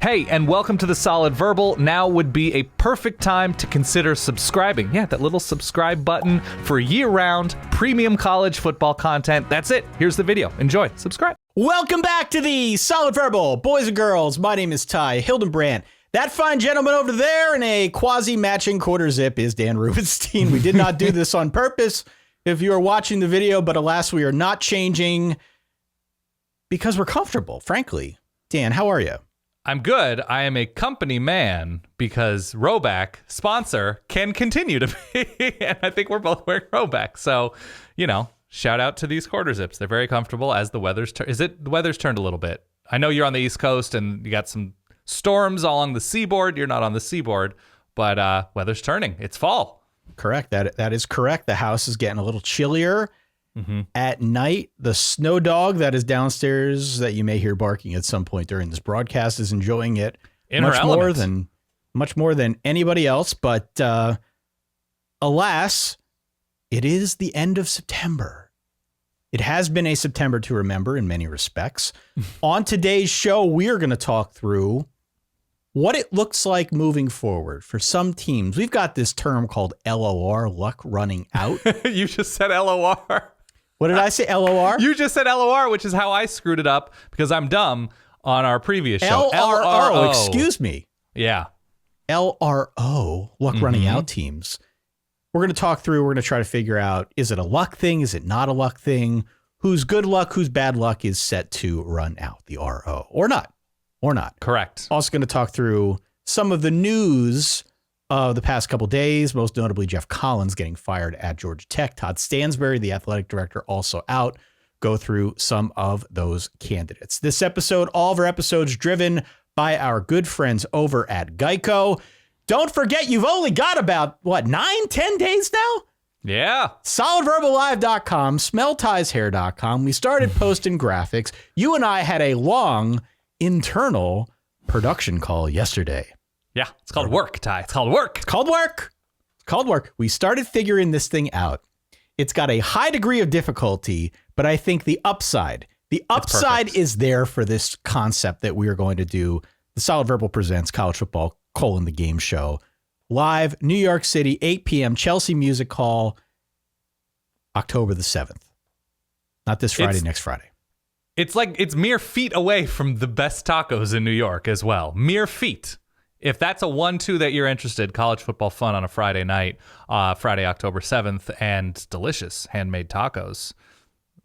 Hey, and welcome to the Solid Verbal. Now would be a perfect time to consider subscribing. Yeah, that little subscribe button for year-round premium college football content. That's it. Here's the video. Enjoy. Subscribe. Welcome back to the Solid Verbal. Boys and girls, my name is Ty Hildenbrandt. That fine gentleman over there in a quasi-matching quarter zip is Dan Rubenstein. We did not do this on purpose if you are watching the video, but alas, we are not changing because we're comfortable, frankly. Dan, how are you? I'm good. I am a company man because Roback, sponsor, can continue to be. And I think we're both wearing Roback. So, shout out to these quarter zips. They're very comfortable as the weather's the weather's turned a little bit. I know you're on the East Coast and you got some storms along the seaboard. You're not on the seaboard, but weather's turning. It's fall. Correct. That is correct. The house is getting a little chillier. At night, the snow dog that is downstairs that you may hear barking at some point during this broadcast is enjoying it much more than anybody else. But alas, it is the end of September. It has been a September to remember in many respects. On today's show, we are going to talk through what it looks like moving forward for some teams. We've got this term called LOR, luck running out. You just said LOR. What did I say? LOR? You just said LOR, which is how I screwed it up because I'm dumb on our previous show. LRO. Excuse me. Yeah. LRO, luck running out teams. We're going to talk through, we're going to try to figure out, is it a luck thing? Is it not a luck thing? Whose good luck, whose bad luck is set to run out, the RO, or not. Correct. Also going to talk through some of the news of the past couple days, most notably Geoff Collins getting fired at Georgia Tech. Todd Stansbury, the athletic director, also out. Go through some of those candidates. This episode, all of our episodes driven by our good friends over at Geico. Don't forget, you've only got about, 9-10 days now? Yeah. SolidVerbalLive.com, SmellTiesHair.com. We started posting graphics. You and I had a long internal production call yesterday. Yeah, it's called work, Ty. It's called work. It's called work. We started figuring this thing out. It's got a high degree of difficulty, but I think the upside perfect. is there for this concept that we are going to do. The Solid Verbal presents College Football, the game show. Live, New York City, 8 p.m., Chelsea Music Hall, October the 7th. Not this Friday, next Friday. It's like it's mere feet away from the best tacos in New York as well. Mere feet. If that's a 1-2 that you're interested, college football fun on a Friday night, Friday, October 7th, and delicious handmade tacos.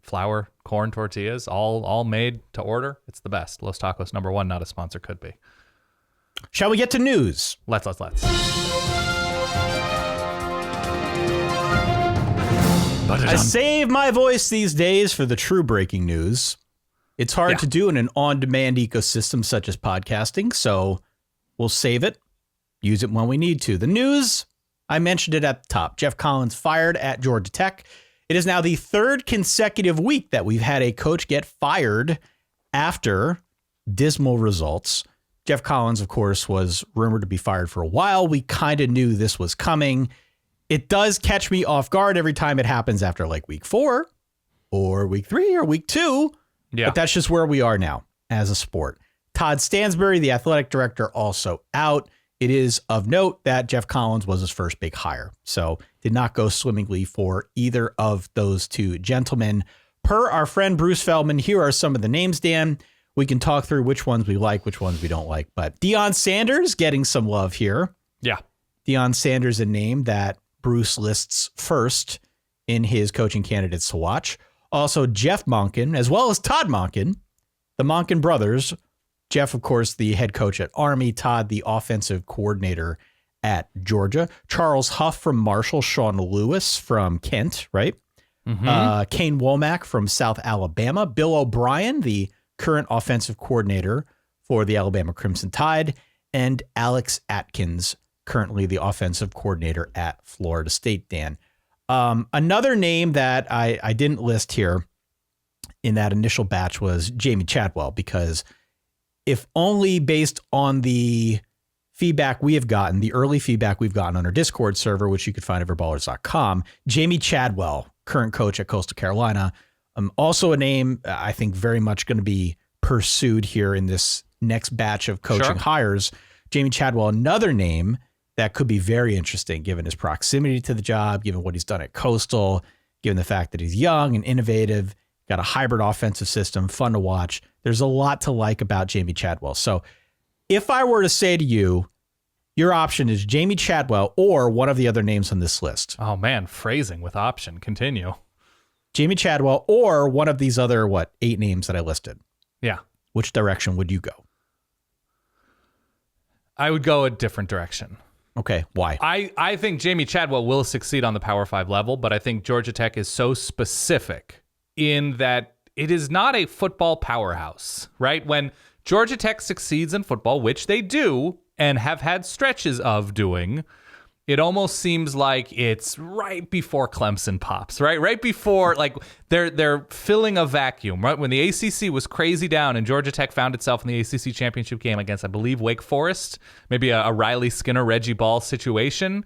Flour, corn tortillas, all made to order. It's the best. Los Tacos #1, not a sponsor, could be. Shall we get to news? Let's. I save my voice these days for the true breaking news. It's hard to do in an on-demand ecosystem such as podcasting, so we'll save it, use it when we need to. The news, I mentioned it at the top. Geoff Collins fired at Georgia Tech. It is now the third consecutive week that we've had a coach get fired after dismal results. Geoff Collins, of course, was rumored to be fired for a while. We kind of knew this was coming. It does catch me off guard every time it happens after like week 4 or week 3 or week 2. Yeah. But that's just where we are now as a sport. Todd Stansbury, the athletic director, also out. It is of note that Geoff Collins was his first big hire, so did not go swimmingly for either of those two gentlemen. Per our friend Bruce Feldman, here are some of the names, Dan. We can talk through which ones we like, which ones we don't like. But Dion Sanders getting some love here. Yeah. Dion Sanders, a name that Bruce lists first in his coaching candidates to watch. Also, Jeff Monken, as well as Todd Monken, the Monken brothers. Jeff, of course, the head coach at Army. Todd, the offensive coordinator at Georgia. Charles Huff from Marshall. Sean Lewis from Kent, right? Kane Womack from South Alabama. Bill O'Brien, the current offensive coordinator for the Alabama Crimson Tide. And Alex Atkins, currently the offensive coordinator at Florida State, Dan. Another name that I didn't list here in that initial batch was Jamie Chadwell, because if only based on the feedback we have gotten, the early feedback we've gotten on our Discord server, which you can find at verballers.com, Jamie Chadwell, current coach at Coastal Carolina, also a name I think very much going to be pursued here in this next batch of coaching Sure. hires. Jamie Chadwell, another name that could be very interesting given his proximity to the job, given what he's done at Coastal, given the fact that he's young and innovative, got a hybrid offensive system, fun to watch. There's a lot to like about Jamie Chadwell. So if I were to say to you, your option is Jamie Chadwell or one of the other names on this list. Oh, man, phrasing with option. Continue. Jamie Chadwell or one of these other, 8 names that I listed. Yeah. Which direction would you go? I would go a different direction. Okay, why? I think Jamie Chadwell will succeed on the Power 5 level, but I think Georgia Tech is so specific in that it is not a football powerhouse, right? When Georgia Tech succeeds in football, which they do and have had stretches of doing, it almost seems like it's right before Clemson pops, right? Right before, like, they're filling a vacuum, right? When the ACC was crazy down and Georgia Tech found itself in the ACC championship game against, I believe, Wake Forest, maybe a Riley Skinner, Reggie Ball situation,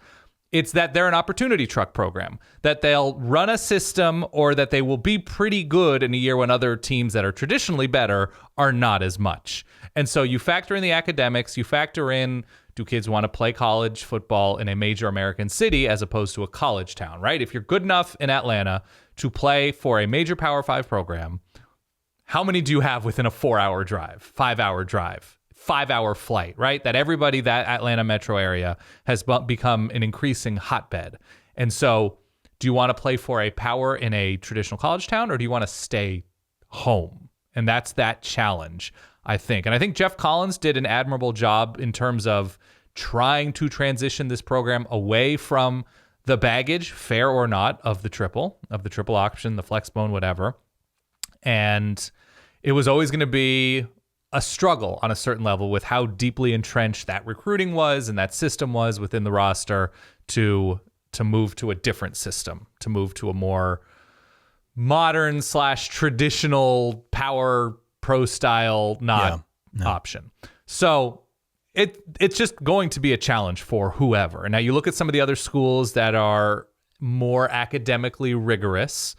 it's that they're an opportunity truck program, that they'll run a system or that they will be pretty good in a year when other teams that are traditionally better are not as much. And so you factor in the academics, you factor in, do kids want to play college football in a major American city as opposed to a college town, right? If you're good enough in Atlanta to play for a major Power 5 program, how many do you have within a 4-hour drive, 5-hour drive, 5-hour flight, right? That everybody, that Atlanta metro area has become an increasing hotbed. And so do you want to play for a power in a traditional college town or do you want to stay home? And that's that challenge, I think. And I think Geoff Collins did an admirable job in terms of trying to transition this program away from the baggage, fair or not, of the triple option, the flex bone, whatever. And it was always going to be a struggle on a certain level with how deeply entrenched that recruiting was and that system was within the roster to move to a different system, to move to a more modern / traditional power pro style option. So it's just going to be a challenge for whoever. And now you look at some of the other schools that are more academically rigorous.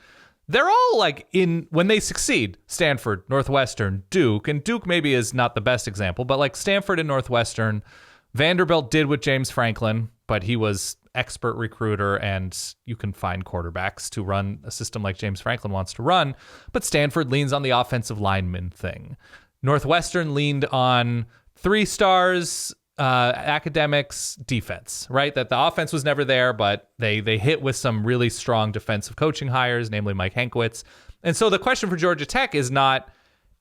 They're all like when they succeed, Stanford, Northwestern, Duke, and Duke maybe is not the best example, but like Stanford and Northwestern, Vanderbilt did with James Franklin, but he was expert recruiter and you can find quarterbacks to run a system like James Franklin wants to run, but Stanford leans on the offensive lineman thing. Northwestern leaned on 3 stars, academics, defense, right? That the offense was never there, but they hit with some really strong defensive coaching hires, namely Mike Hankwitz. And so the question for Georgia Tech is not,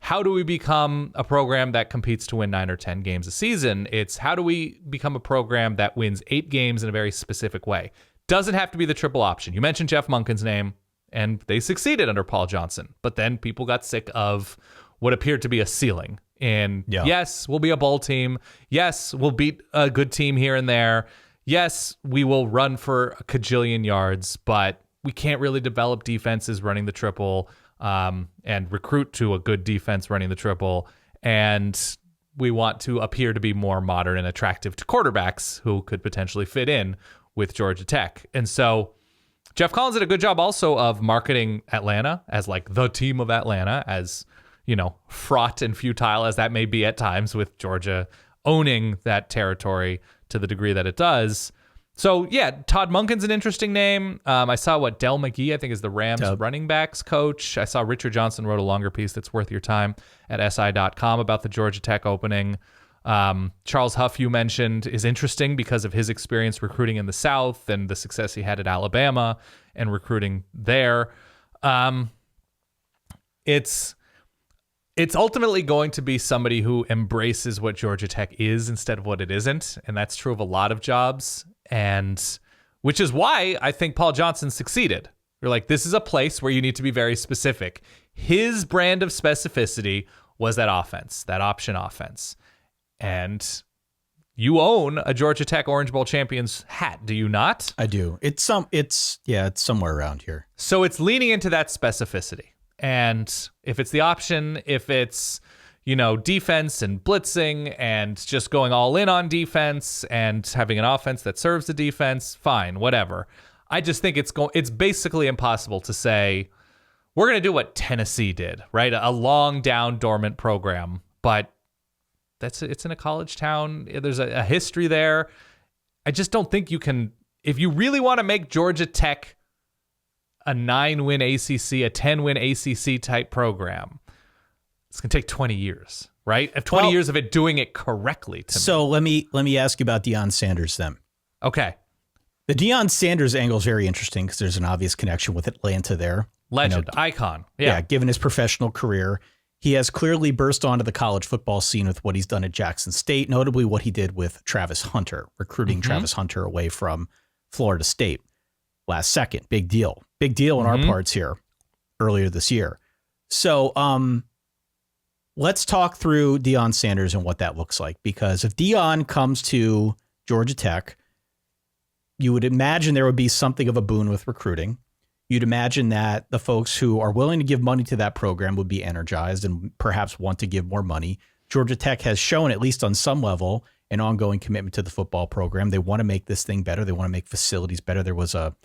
how do we become a program that competes to win 9 or 10 games a season? It's how do we become a program that wins 8 games in a very specific way? Doesn't have to be the triple option. You mentioned Jeff Monken's name, and they succeeded under Paul Johnson. But then people got sick of what appeared to be a ceiling. And yes, we'll be a bowl team. Yes, we'll beat a good team here and there. Yes, we will run for a cajillion yards, but we can't really develop defenses running the triple and recruit to a good defense running the triple. And we want to appear to be more modern and attractive to quarterbacks who could potentially fit in with Georgia Tech. And so Geoff Collins did a good job also of marketing Atlanta as like the team of Atlanta, as fraught and futile as that may be at times, with Georgia owning that territory to the degree that it does. So, yeah, Todd Monken's an interesting name. I saw Dell McGee, I think, is the Rams running backs coach. I saw Richard Johnson wrote a longer piece that's worth your time at SI.com about the Georgia Tech opening. Charles Huff, you mentioned, is interesting because of his experience recruiting in the South and the success he had at Alabama and recruiting there. It's ultimately going to be somebody who embraces what Georgia Tech is instead of what it isn't. And that's true of a lot of jobs. And which is why I think Paul Johnson succeeded. You're like, this is a place where you need to be very specific. His brand of specificity was that offense, that option offense. And you own a Georgia Tech Orange Bowl champions hat, do you not? I do. It's somewhere around here. So it's leaning into that specificity. And if it's the option, if it's, defense and blitzing and just going all in on defense and having an offense that serves the defense, fine, whatever. I just think it's basically impossible to say, we're going to do what Tennessee did, right? A long down dormant program, but it's in a college town. There's a history there. I just don't think you can, if you really want to make Georgia Tech a 9-win ACC, a 10-win ACC type program, it's going to take 20 years, right? 20 years of it doing it correctly. So let me ask you about Deion Sanders then. Okay. The Deion Sanders angle is very interesting because there's an obvious connection with Atlanta there. Legend, icon. Yeah, given his professional career. He has clearly burst onto the college football scene with what he's done at Jackson State, notably what he did with Travis Hunter, recruiting Travis Hunter away from Florida State last second. Big deal. Big deal in our parts here earlier this year. So let's talk through Deion Sanders and what that looks like, because if Deion comes to Georgia Tech, you would imagine there would be something of a boon with recruiting. You'd imagine that the folks who are willing to give money to that program would be energized and perhaps want to give more money. Georgia Tech has shown, at least on some level, an ongoing commitment to the football program. They want to make this thing better. They want to make facilities better. There was a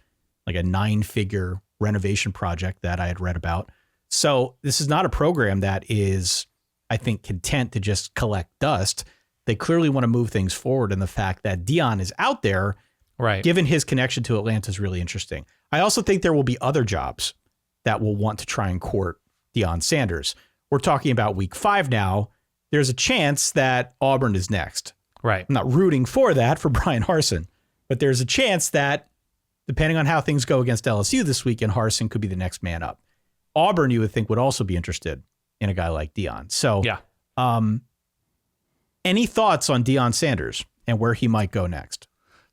9-figure renovation project that I had read about. So this is not a program that is, I think, content to just collect dust. They clearly want to move things forward. And the fact that Deion is out there, right, given his connection to Atlanta, is really interesting. I also think there will be other jobs that will want to try and court Deion Sanders. We're talking about week 5 now. There's a chance that Auburn is next. Right. I'm not rooting for that for Brian Harsin, but there's a chance that depending on how things go against LSU this weekend, Harsin could be the next man up. Auburn, you would think, would also be interested in a guy like Deion. So yeah. Any thoughts on Deion Sanders and where he might go next?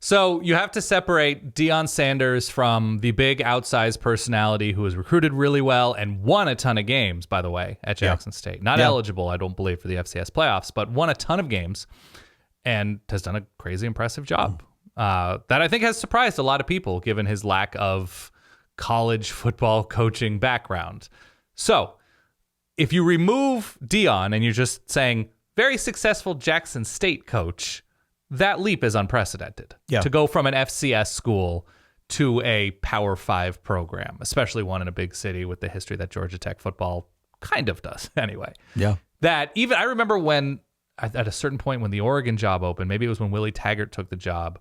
So you have to separate Deion Sanders from the big outsized personality who was recruited really well and won a ton of games, by the way, at Jackson State. Not eligible, I don't believe, for the FCS playoffs, but won a ton of games and has done a crazy impressive job. That I think has surprised a lot of people given his lack of college football coaching background. So if you remove Deion and you're just saying very successful Jackson State coach, that leap is unprecedented. Yeah. To go from an FCS school to a Power 5 program, especially one in a big city with the history that Georgia Tech football kind of does anyway. Yeah. That even I remember when at a certain point when the Oregon job opened, maybe it was when Willie Taggart took the job,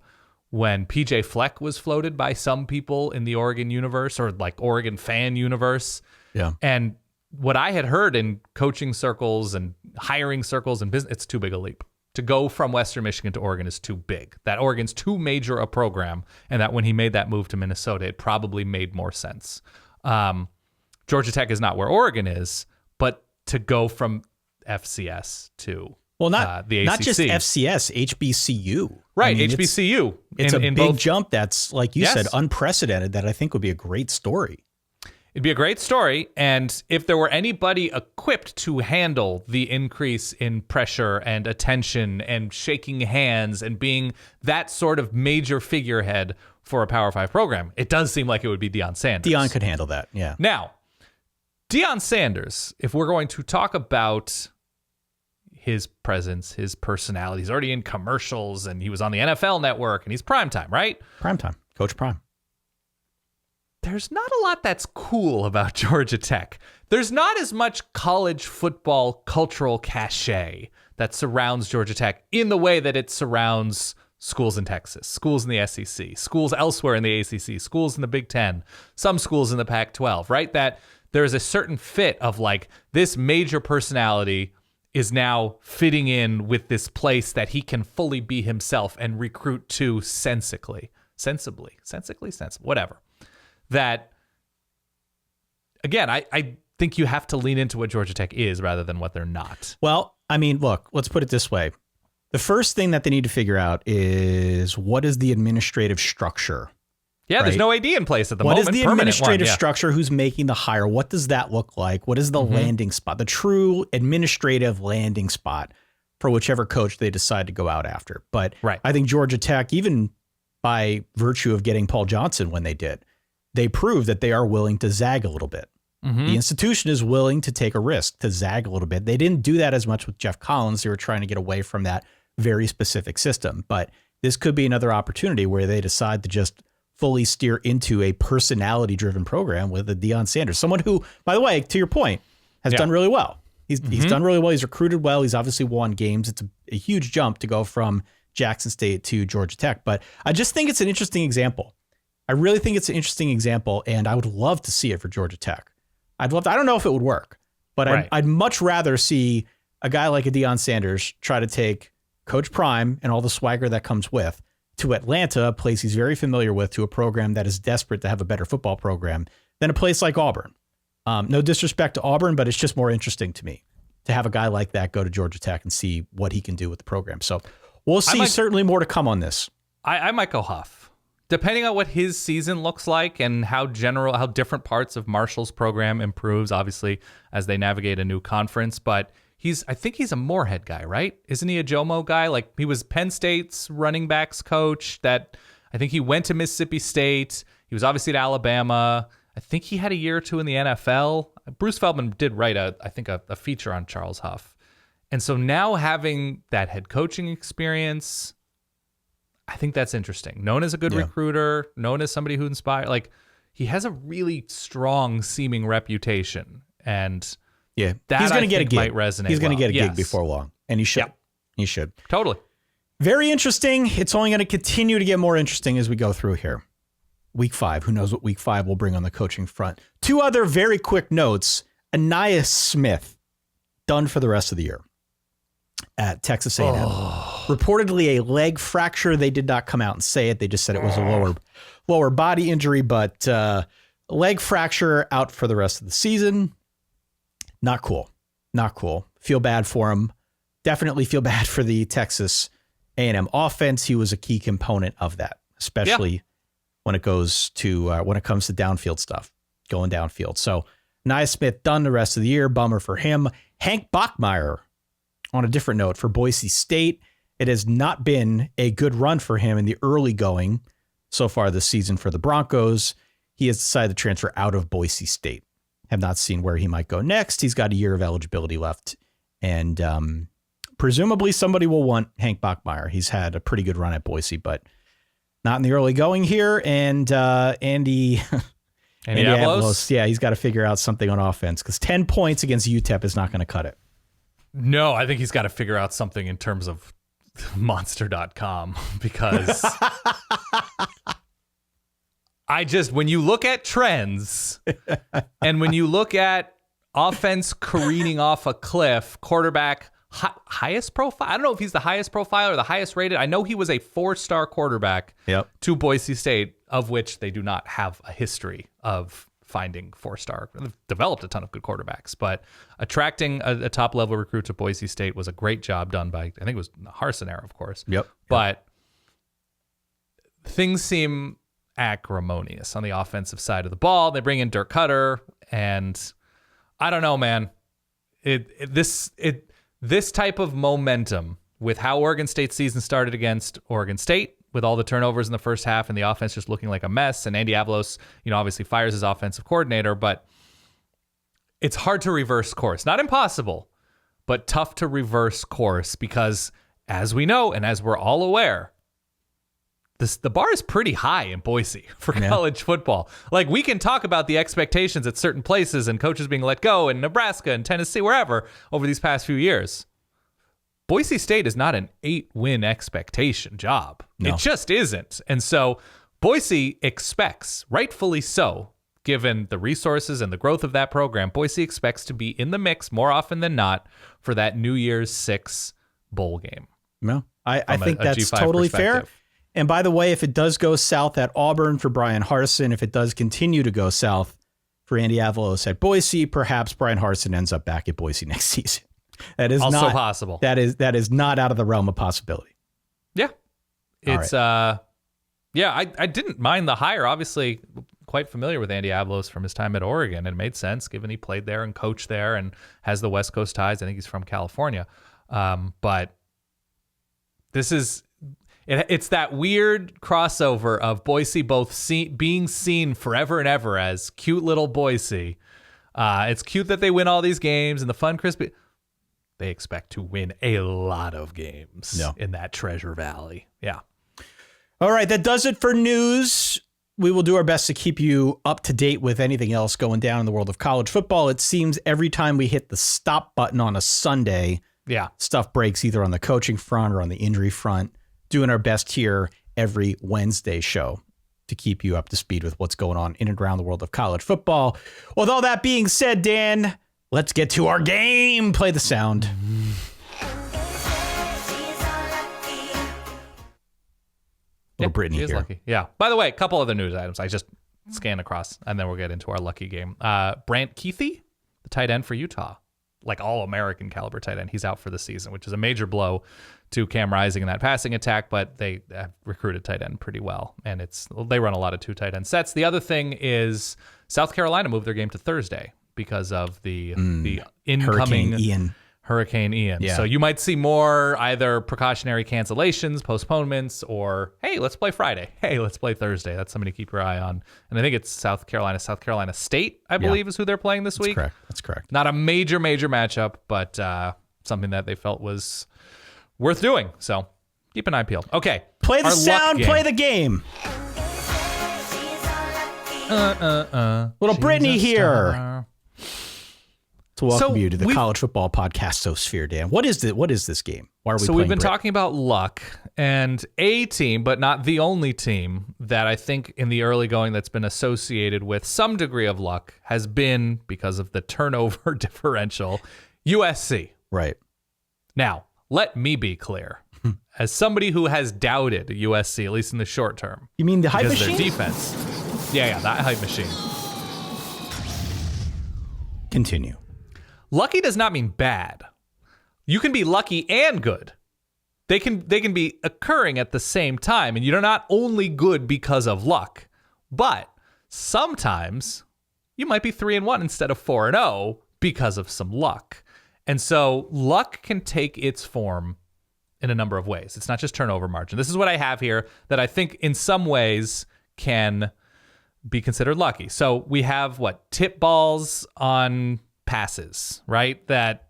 when PJ Fleck was floated by some people in the Oregon universe or like Oregon fan universe. Yeah. And what I had heard in coaching circles and hiring circles and business, it's too big a leap. To go from Western Michigan to Oregon is too big. That Oregon's too major a program, and that when he made that move to Minnesota, it probably made more sense. Georgia Tech is not where Oregon is, but to go from FCS to the ACC. Not just FCS, HBCU. Right, I mean, HBCU. It's a big both jump that's, like you said, unprecedented, that I think would be a great story. It'd be a great story, and if there were anybody equipped to handle the increase in pressure and attention and shaking hands and being that sort of major figurehead for a Power 5 program, it does seem like it would be Deion Sanders. Deion could handle that, yeah. Now, Deion Sanders, if we're going to talk about his presence, his personality, he's already in commercials, and he was on the NFL Network, and he's primetime, right? Primetime, Coach Prime. There's not a lot that's cool about Georgia Tech. There's not as much college football cultural cachet that surrounds Georgia Tech in the way that it surrounds schools in Texas, schools in the SEC, schools elsewhere in the ACC, schools in the Big Ten, some schools in the Pac-12, right? That there's a certain fit of like this major personality is now fitting in with this place that he can fully be himself and recruit to sensibly, whatever. That, again, I think you have to lean into what Georgia Tech is rather than what they're not. Well, I mean, look, let's put it this way. The first thing that they need to figure out is what is the administrative structure? Yeah, right? There's no AD in place at the moment. What is the administrative structure? Who's making the hire? What does that look like? What is the landing spot? The true administrative landing spot for whichever coach they decide to go out after. But I think Georgia Tech, even by virtue of getting Paul Johnson when they did, they prove that they are willing to zag a little bit. The institution is willing to take a risk, to zag a little bit. They didn't do that as much with Geoff Collins. They were trying to get away from that very specific system. But this could be another opportunity where they decide to just fully steer into a personality-driven program with a Deion Sanders, someone who, by the way, to your point, has done really well. He's done really well. He's recruited well. He's obviously won games. It's a huge jump to go from Jackson State to Georgia Tech. But I just think it's an interesting example. I really think it's an interesting example, and I would love to see it for Georgia Tech. I don't know if it would work, but Right. I'd much rather see a guy like a Deion Sanders try to take Coach Prime and all the swagger that comes with to Atlanta, a place he's very familiar with, to a program that is desperate to have a better football program, than a place like Auburn. No disrespect to Auburn, but it's just more interesting to me to have a guy like that go to Georgia Tech and see what he can do with the program. So we'll see. Certainly more to come on this. I might go Huff. Depending on what his season looks like and how different parts of Marshall's program improves, obviously, as they navigate a new conference. But I think he's a Moorhead guy, right? Isn't he a Jomo guy? Like, he was Penn State's running backs coach. I think he went to Mississippi State. He was obviously at Alabama. I think he had a year or two in the NFL. Bruce Feldman did write a feature on Charles Huff. And so now having that head coaching experience, I think that's interesting. Known as a good recruiter, known as somebody who inspired, like, he has a really strong seeming reputation, and he's going to get a gig. Might resonate. He's going to get a gig before long, and he should. Yep. He should. Totally. Very interesting. It's only going to continue to get more interesting as we go through here. Week 5. Who knows what week 5 will bring on the coaching front? 2 other very quick notes. Anais Smith, done for the rest of the year at Texas A&M. Reportedly a leg fracture. They did not come out and say it. They just said it was a lower body injury, but leg fracture, out for the rest of the season. Not cool. Not cool. Feel bad for him. Definitely feel bad for the Texas A&M offense. He was a key component of that, especially when it comes to downfield stuff, going downfield. So Anais Smith done the rest of the year. Bummer for him. Hank Bachmeyer, on a different note, for Boise State. It has not been a good run for him in the early going so far this season for the Broncos. He has decided to transfer out of Boise State. Have not seen where he might go next. He's got a year of eligibility left, and presumably somebody will want Hank Bachmeyer. He's had a pretty good run at Boise, but not in the early going here. And Andy Avalos, he's got to figure out something on offense, because 10 points against UTEP is not going to cut it. No, I think he's got to figure out something in terms of monster.com, because when you look at trends and when you look at offense careening off a cliff, quarterback highest profile. I don't know if he's the highest profile or the highest rated. I know he was a 4-star quarterback to Boise State, of which they do not have a history of finding 4-star. They've developed a ton of good quarterbacks, but attracting a top-level recruit to Boise State was a great job done by, I think it was Harsinera, of course. But things seem acrimonious on the offensive side of the ball. They bring in Dirk Cutter, and I don't know, man. This type of momentum with how Oregon State's season started against Oregon State, with all the turnovers in the first half and the offense just looking like a mess, and Andy Avalos, obviously fires his offensive coordinator, but it's hard to reverse course. Not impossible, but tough to reverse course, because as we know, and as we're all aware, the bar is pretty high in Boise for college football. Like, we can talk about the expectations at certain places and coaches being let go in Nebraska and Tennessee, wherever, over these past few years. Boise State is not an 8-win expectation job. No. It just isn't. And so Boise expects, rightfully so, given the resources and the growth of that program, Boise expects to be in the mix more often than not for that New Year's 6 bowl game. No, I think that's totally fair. And by the way, if it does go south at Auburn for Brian Harsin, if it does continue to go south for Andy Avalos at Boise, perhaps Brian Harsin ends up back at Boise next season. That is also not possible. That is not out of the realm of possibility. Yeah. It's I didn't mind the hire. Obviously, quite familiar with Andy Avalos from his time at Oregon. It made sense given he played there and coached there and has the West Coast ties. I think he's from California. But it's that weird crossover of Boise being seen forever and ever as cute little Boise. It's cute that they win all these games and the fun, crispy. They expect to win a lot of games in that Treasure Valley. Yeah. All right, that does it for news. we will do our best to keep you up to date with anything else going down in the world of college football. It seems every time we hit the stop button on a Sunday, stuff breaks either on the coaching front or on the injury front. Doing our best here every Wednesday show to keep you up to speed with what's going on in and around the world of college football. With all that being said, Dan, let's get to our game. Play the sound. Little Brittany she is here. Lucky. Yeah. By the way, a couple other news items. I just scanned across, and then we'll get into our lucky game. Brant Keithy, the tight end for Utah, like all-American caliber tight end. He's out for the season, which is a major blow to Cam Rising in that passing attack, but they have recruited tight end pretty well, and they run a lot of 2 tight end sets. The other thing is South Carolina moved their game to Thursday because of the incoming Hurricane Ian. Yeah. So you might see more either precautionary cancellations, postponements, or, hey, let's play Friday. Hey, let's play Thursday. That's something to keep your eye on. And I think it's South Carolina State, I believe, is who they're playing this week. That's correct. Not a major matchup, but something that they felt was worth doing. So keep an eye peeled. Okay. Play the sound, play the game. Little Brittany here. To welcome you to the college football podcastosphere, Dan. What is this game? Why are we playing? So we've been talking about luck, and a team, but not the only team that I think in the early going that's been associated with some degree of luck has been, because of the turnover differential, USC. Right. Now, let me be clear. As somebody who has doubted USC, at least in the short term. You mean the hype machine? Their defense. Yeah, that hype machine. Continue. Lucky does not mean bad. You can be lucky and good. They can be occurring at the same time, and you're not only good because of luck, but sometimes you might be 3-1 instead of 4-0 because of some luck. And so luck can take its form in a number of ways. It's not just turnover margin. This is what I have here that I think in some ways can be considered lucky. So we have tip balls on passes, right? That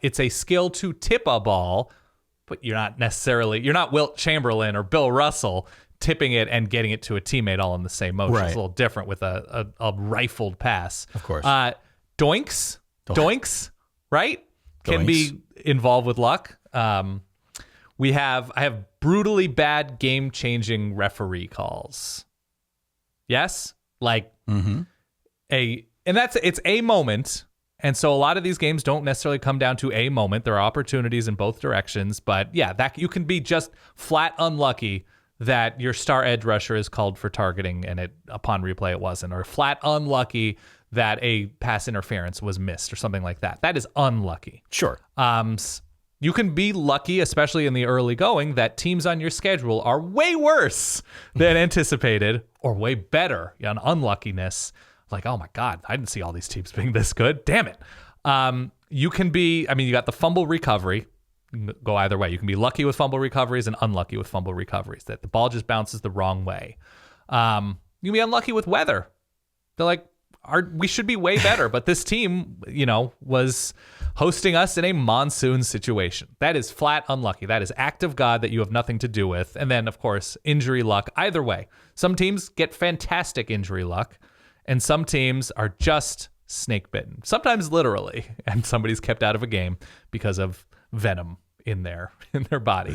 it's a skill to tip a ball, but you're not Wilt Chamberlain or Bill Russell tipping it and getting it to a teammate all in the same motion. Right. It's a little different with a rifled pass. Of course. Doinks, right? Can Doinks. Be involved with luck. I have brutally bad game-changing referee calls. Yes? It's a moment. And so a lot of these games don't necessarily come down to a moment. There are opportunities in both directions, but yeah, that you can be just flat unlucky that your star edge rusher is called for targeting and upon replay it wasn't, or flat unlucky that a pass interference was missed or something like that. That is unlucky. Sure. You can be lucky, especially in the early going, that teams on your schedule are way worse than anticipated or way better on unluckiness. Like, oh my God, I didn't see all these teams being this good. Damn it. You can be, you got the fumble recovery. You can go either way. You can be lucky with fumble recoveries and unlucky with fumble recoveries, that the ball just bounces the wrong way. You can be unlucky with weather. They're like, we should be way better, but this team, was hosting us in a monsoon situation. That is flat unlucky. That is act of God that you have nothing to do with. And then, of course, injury luck. Either way, some teams get fantastic injury luck, and some teams are just snake bitten, sometimes literally, and somebody's kept out of a game because of venom in their body.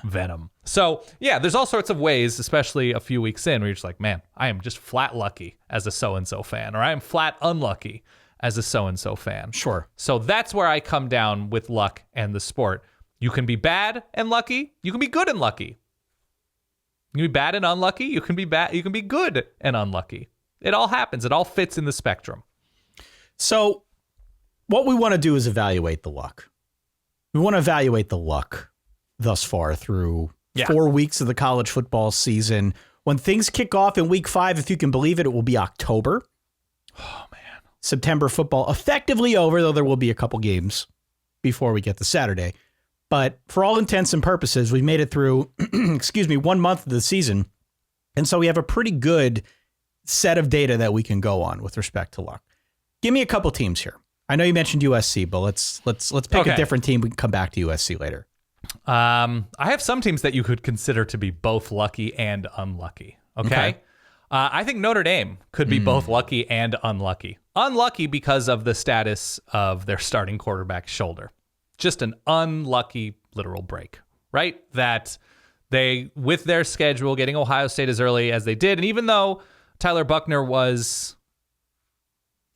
Venom. So yeah, there's all sorts of ways, especially a few weeks in, where you're just like, man, I am just flat lucky as a so-and-so fan, or I am flat unlucky as a so-and-so fan. Sure. So that's where I come down with luck and the sport. You can be bad and lucky. You can be good and lucky. You can be bad and unlucky. You can be good and unlucky. It all happens. It all fits in the spectrum. So what we want to do is evaluate the luck. We want to evaluate the luck thus far through 4 weeks of the college football season. When things kick off in week 5, if you can believe it, it will be October. Oh, man. September football effectively over, though there will be a couple games before we get to Saturday. But for all intents and purposes, we've made it through, 1 month of the season. And so we have a pretty good set of data that we can go on with respect to luck. Give me a couple teams here. I know you mentioned USC, but let's pick a different team. We can come back to USC later. I have some teams that you could consider to be both lucky and unlucky. Okay. I think Notre Dame could be both lucky and unlucky. Unlucky because of the status of their starting quarterback's shoulder. Just an unlucky literal break, right? That they, with their schedule, getting Ohio State as early as they did, and even though Tyler Buchner was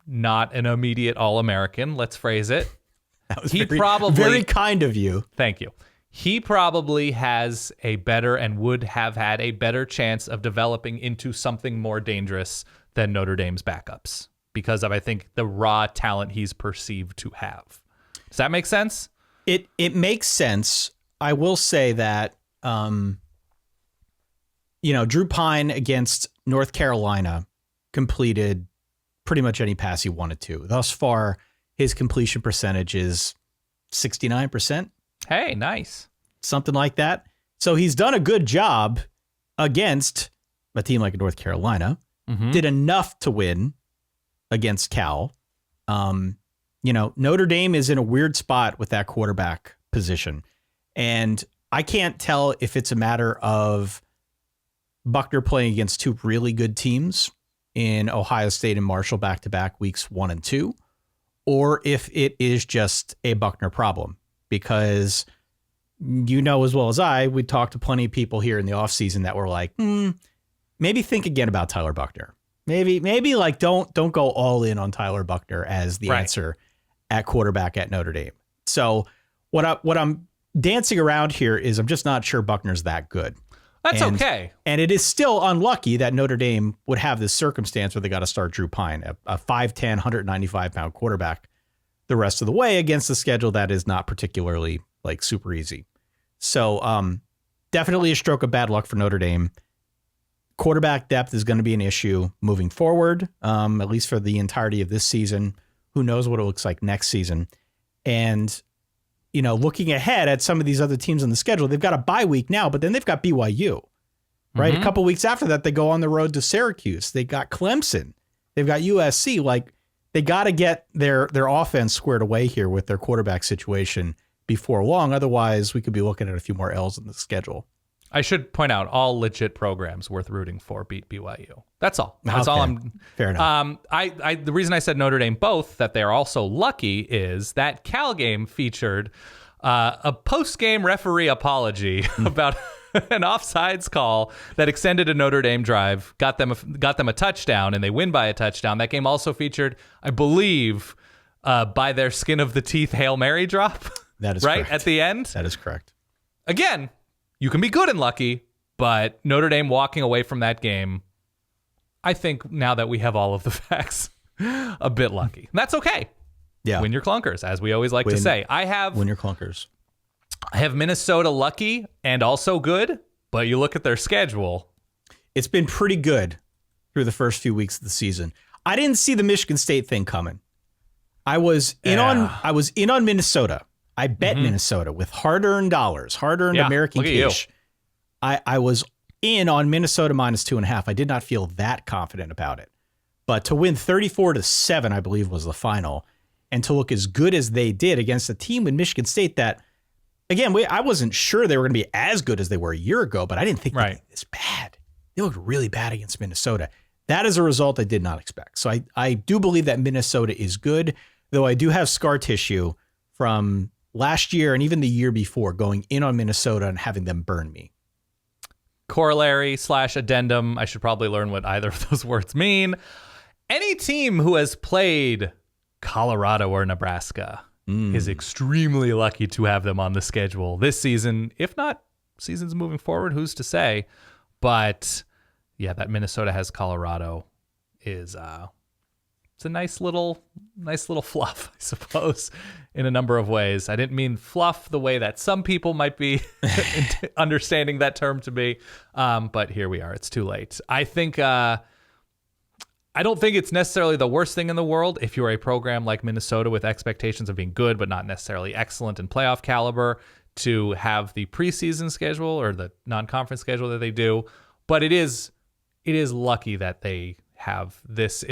not an immediate All-American, let's phrase it, That was probably very kind of you. Thank you. He probably has a better and would have had a better chance of developing into something more dangerous than Notre Dame's backups because of, I think, the raw talent he's perceived to have. Does that make sense? It makes sense. I will say that, Drew Pine against North Carolina completed pretty much any pass he wanted to. Thus far, his completion percentage is 69%. Hey, nice. Something like that. So he's done a good job against a team like North Carolina. Did enough to win against Cal. Notre Dame is in a weird spot with that quarterback position. And I can't tell if it's a matter of Buchner playing against two really good teams in Ohio State and Marshall back-to-back weeks 1 and 2, or if it is just a Buchner problem. Because as well as I, we talked to plenty of people here in the offseason that were like, maybe think again about Tyler Buchner. Maybe like don't go all in on Tyler Buchner as the answer at quarterback at Notre Dame. So what I'm dancing around here is I'm just not sure Buckner's that good. That's okay. And it is still unlucky that Notre Dame would have this circumstance where they got to start Drew Pine, a 5'10", 195-pound quarterback, the rest of the way against a schedule that is not particularly like super easy. So definitely a stroke of bad luck for Notre Dame. Quarterback depth is going to be an issue moving forward, at least for the entirety of this season. Who knows what it looks like next season. And, looking ahead at some of these other teams on the schedule, they've got a bye week now, but then they've got BYU, right? A couple weeks after that, they go on the road to Syracuse. They got Clemson. They've got USC. Like, they got to get their offense squared away here with their quarterback situation before long. Otherwise, we could be looking at a few more L's in the schedule. I should point out all legit programs worth rooting for beat BYU. That's all. That's all. Fair enough. The reason I said Notre Dame both, that they're also lucky, is that Cal game featured a post-game referee apology about an offsides call that extended a Notre Dame drive, got them a touchdown, and they win by a touchdown. That game also featured, I believe, by their skin of the teeth Hail Mary drop. That is right correct. At the end. That is correct. Again, you can be good and lucky, but Notre Dame walking away from that game, I think now that we have all of the facts, a bit lucky. And that's okay. Yeah. Win your clunkers, as we always like to say. Win your clunkers. I have Minnesota lucky and also good, but you look at their schedule. It's been pretty good through the first few weeks of the season. I didn't see the Michigan State thing coming. I was in on Minnesota. I bet Minnesota with hard-earned dollars, hard-earned American cash. I was in on Minnesota -2.5. I did not feel that confident about it. But to win 34-7, I believe, was the final, and to look as good as they did against a team in Michigan State that, again, I wasn't sure they were going to be as good as they were a year ago, but I didn't think they'd be this bad. They looked really bad against Minnesota. That is a result I did not expect. So I do believe that Minnesota is good, though I do have scar tissue from last year and even the year before going in on Minnesota and having them burn me. Corollary / addendum. I should probably learn what either of those words mean. Any team who has played Colorado or Nebraska is extremely lucky to have them on the schedule this season. If not seasons moving forward, who's to say? But yeah, that Minnesota has Colorado is it's a nice little fluff, I suppose, in a number of ways. I didn't mean fluff the way that some people might be understanding that term to be, but here we are. It's too late. I think I don't think it's necessarily the worst thing in the world if you're a program like Minnesota with expectations of being good but not necessarily excellent and playoff caliber to have the preseason schedule or the non-conference schedule that they do. But it is lucky that they have this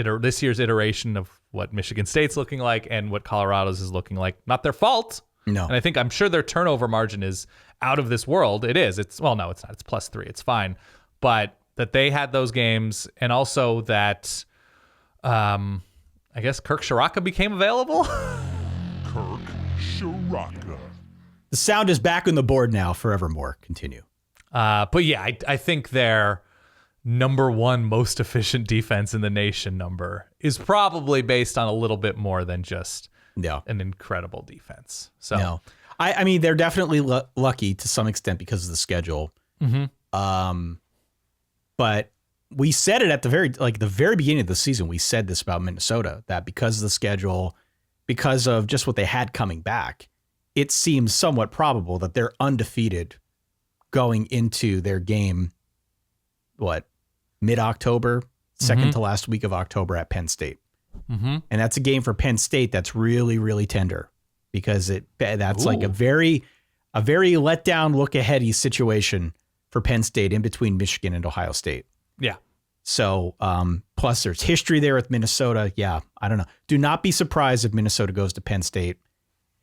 year's iteration of what Michigan State's looking like and what Colorado's is looking like. Not their fault. No. And I'm sure their turnover margin is out of this world. It is. No, it's not. It's +3. It's fine. But that they had those games, and also that I guess Kirk Shiraka became available. Kirk Shiraka. The sound is back on the board now, forevermore. Continue. But yeah, I think their number one most efficient defense in the nation number is probably based on a little bit more than just an incredible defense. So no. I mean, they're definitely lucky to some extent because of the schedule. Mm-hmm. But we said it at the very beginning of the season. We said this about Minnesota, that because of the schedule, because of just what they had coming back, it seems somewhat probable that they're undefeated going into their game, mid-October, second to last week of October at Penn State. Mm-hmm. And that's a game for Penn State that's really, really tender because that's like a very let down, look aheady situation for Penn State in between Michigan and Ohio State. Yeah. So, plus there's history there with Minnesota. Yeah, I don't know. Do not be surprised if Minnesota goes to Penn State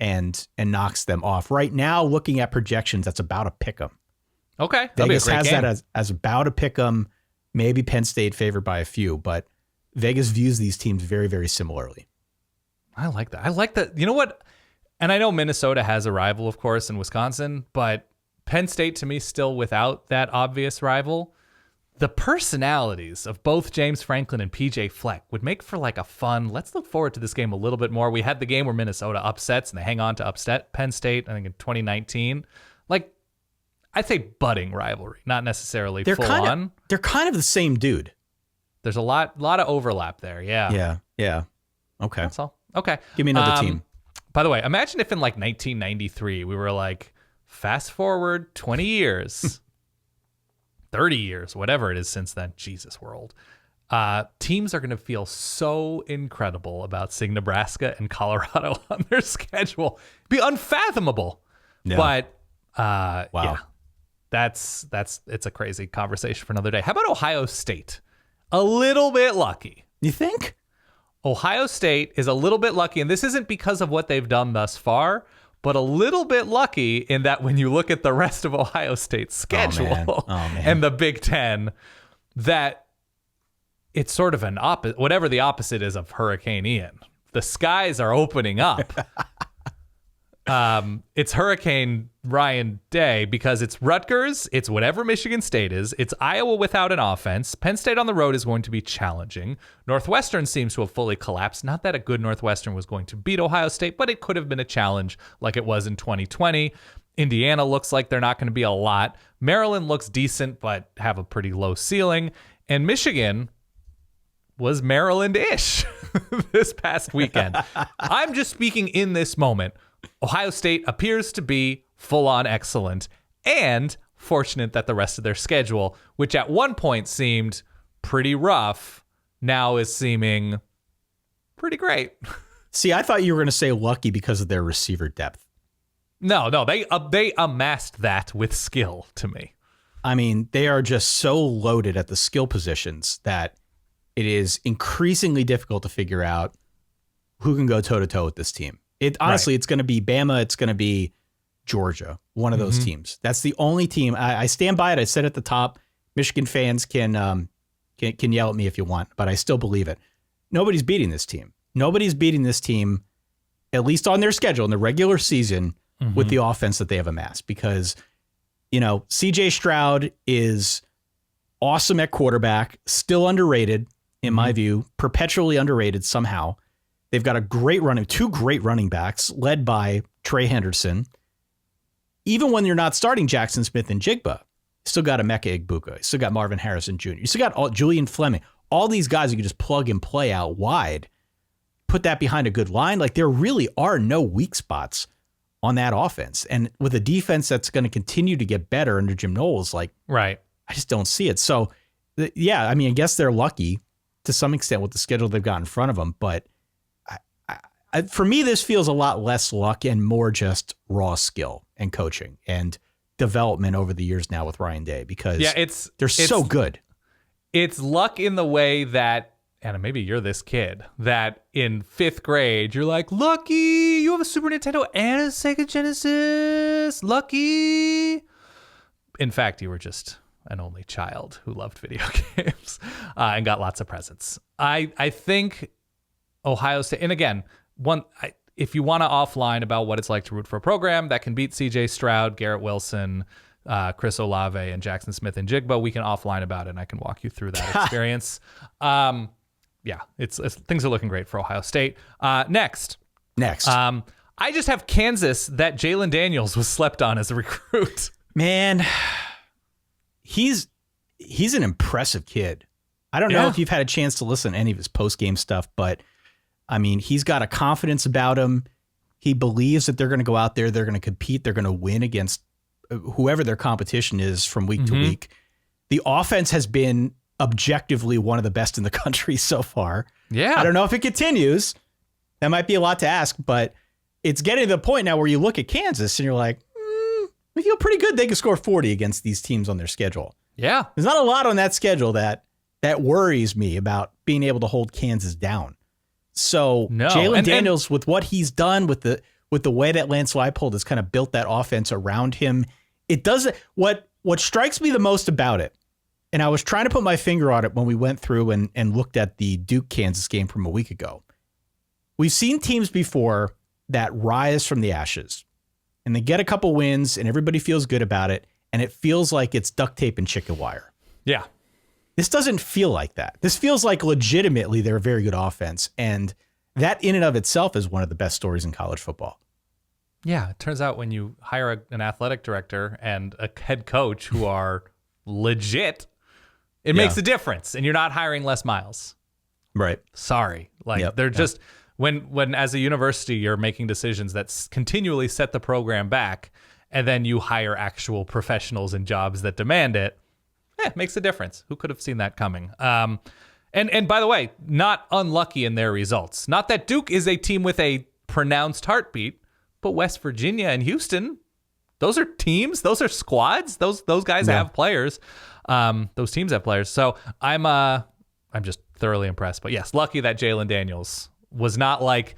and knocks them off. Right now, looking at projections, that's about a pick 'em. Okay. Vegas has that as about a pick 'em. Maybe Penn State favored by a few, but Vegas views these teams very, very similarly. I like that. You know what? And I know Minnesota has a rival, of course, in Wisconsin, but Penn State, to me, still without that obvious rival. The personalities of both James Franklin and PJ Fleck would make for like a fun, let's look forward to this game a little bit more. We had the game where Minnesota upsets and they hang on to upset Penn State, I think in 2019. Like, I'd say budding rivalry, not necessarily full on. They're kind of the same dude. There's a lot of overlap there. Yeah. Yeah. Okay. That's all. Okay. Give me another team. By the way, imagine if in like 1993, we were like, fast forward 20 years, 30 years, whatever it is since then. Jesus world. Teams are going to feel so incredible about seeing Nebraska and Colorado on their schedule. It'd be unfathomable. Yeah. But wow. Yeah, it's a crazy conversation for another day. How about Ohio State? A little bit lucky. You think? Ohio State is a little bit lucky, and this isn't because of what they've done thus far, but a little bit lucky in that when you look at the rest of Ohio State's schedule and the Big Ten, that it's sort of an opposite, whatever the opposite is of Hurricane Ian. The skies are opening up. It's Hurricane Ryan Day because it's Rutgers, it's whatever Michigan State is, it's Iowa without an offense. Penn State on the road is going to be challenging. Northwestern seems to have fully collapsed. Not that a good Northwestern was going to beat Ohio State, but it could have been a challenge like it was in 2020. Indiana looks like they're not going to be a lot. Maryland looks decent, but have a pretty low ceiling. And Michigan was Maryland-ish this past weekend. I'm just speaking in this moment. Ohio State appears to be full-on excellent and fortunate that the rest of their schedule, which at one point seemed pretty rough, now is seeming pretty great. See, I thought you were going to say lucky because of their receiver depth. No, they amassed that with skill to me. I mean, they are just so loaded at the skill positions that it is increasingly difficult to figure out who can go toe-to-toe with this team. Honestly, It's going to be Bama. It's going to be Georgia, one of those teams. That's the only team. I stand by it. I said at the top, Michigan fans can yell at me if you want, but I still believe it. Nobody's beating this team. Nobody's beating this team, at least on their schedule in the regular season, with the offense that they have amassed. Because, CJ Stroud is awesome at quarterback, still underrated, in my view, perpetually underrated somehow. They've got two great running backs led by Trey Henderson. Even when you're not starting Jackson Smith and Jigba, you still got Emeka Egbuka. You still got Marvin Harrison Jr. You still got Julian Fleming. All these guys you can just plug and play out wide. Put that behind a good line. Like, there really are no weak spots on that offense. And with a defense that's going to continue to get better under Jim Knowles, I just don't see it. So, yeah, I mean, I guess they're lucky to some extent with the schedule they've got in front of them, but for me, this feels a lot less luck and more just raw skill and coaching and development over the years now with Ryan Day, because they're so good. It's luck in the way that, and maybe you're this kid, that in 5th grade, you're like, lucky, you have a Super Nintendo and a Sega Genesis. Lucky. In fact, you were just an only child who loved video games and got lots of presents. I think Ohio State, and again, if you want to offline about what it's like to root for a program that can beat C.J. Stroud, Garrett Wilson, Chris Olave, and Jackson Smith and Jigba, we can offline about it, and I can walk you through that experience. It's things are looking great for Ohio State. Next. I just have Kansas that Jalen Daniels was slept on as a recruit. Man, he's an impressive kid. I don't know if you've had a chance to listen to any of his post-game stuff, but I mean, he's got a confidence about him. He believes that they're going to go out there, they're going to compete, they're going to win against whoever their competition is from week to week. The offense has been objectively one of the best in the country so far. Yeah. I don't know if it continues. That might be a lot to ask, but it's getting to the point now where you look at Kansas and you're like, we feel pretty good they can score 40 against these teams on their schedule. Yeah. There's not a lot on that schedule that worries me about being able to hold Kansas down. So Jalen Daniels, with what he's done, with the way that Lance Leipold has kind of built that offense around him, it doesn't. What strikes me the most about it, and I was trying to put my finger on it when we went through and looked at the Duke-Kansas game from a week ago. We've seen teams before that rise from the ashes, and they get a couple wins, and everybody feels good about it, and it feels like it's duct tape and chicken wire. Yeah. This doesn't feel like that. This feels like legitimately they're a very good offense, and that in and of itself is one of the best stories in college football. Yeah, it turns out when you hire an athletic director and a head coach who are legit, it makes a difference, and you're not hiring Les Miles. Right. Sorry. They're just, when as a university you're making decisions that continually set the program back, and then you hire actual professionals in jobs that demand it, makes a difference. Who could have seen that coming? And by the way, not unlucky in their results. Not that Duke is a team with a pronounced heartbeat, but West Virginia and Houston, those are teams. Those are squads. Those guys have players. Those teams have players. So I'm just thoroughly impressed. But yes, lucky that Jalen Daniels was not like